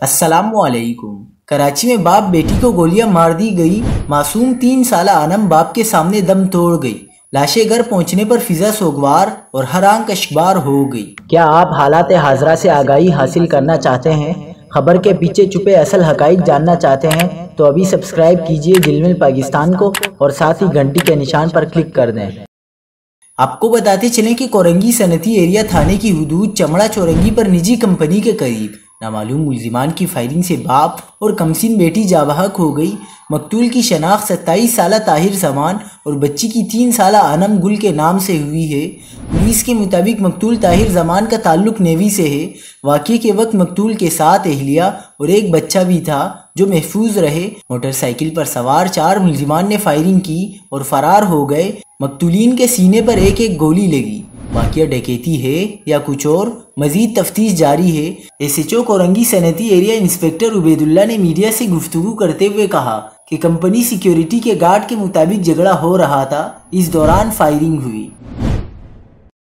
السلام علیکم۔ کراچی میں باپ بیٹی کو گولیاں مار دی گئی، معصوم 3 سالہ انم باپ کے سامنے دم توڑ گئی، لاشیں گھر پہنچنے پر فضا سوگوار اور ہر آنکھ اشکبار ہو گئی۔ کیا آپ حالات حاضرہ سے آگاہی حاصل کرنا چاہتے ہیں؟ خبر کے پیچھے چھپے اصل حقائق جاننا چاہتے ہیں تو ابھی سبسکرائب کیجئے جلمل پاکستان کو اور ساتھ ہی گھنٹی کے نشان پر کلک کر دیں۔ آپ کو بتاتے چلیں کہ کورنگی صنعتی ایریا تھانے کی حدود چمڑا چورنگی پر نجی کمپنی کے قریب نامعلوم ملزمان کی فائرنگ سے باپ اور کمسن بیٹی جاں بحق ہو گئی۔ مقتول کی شناخت 27 سالہ طاہر زمان اور بچی کی 3 سالہ انم گل کے نام سے ہوئی ہے۔ پولیس کے مطابق مقتول طاہر زمان کا تعلق نیوی سے ہے۔ واقعے کے وقت مقتول کے ساتھ اہلیہ اور ایک بچہ بھی تھا جو محفوظ رہے۔ موٹر سائیکل پر سوار 4 ملزمان نے فائرنگ کی اور فرار ہو گئے۔ مقتولین کے سینے پر ایک ایک گولی لگی۔ واقعہ ڈکیتی ہے یا کچھ اور، مزید تفتیش جاری ہے۔ ایس ایچ او کورنگی صنعتی ایریا انسپکٹر عبید اللہ نے میڈیا سے گفتگو کرتے ہوئے کہا کہ کمپنی سیکیورٹی کے گارڈ کے مطابق جھگڑا ہو رہا تھا، اس دوران فائرنگ ہوئی۔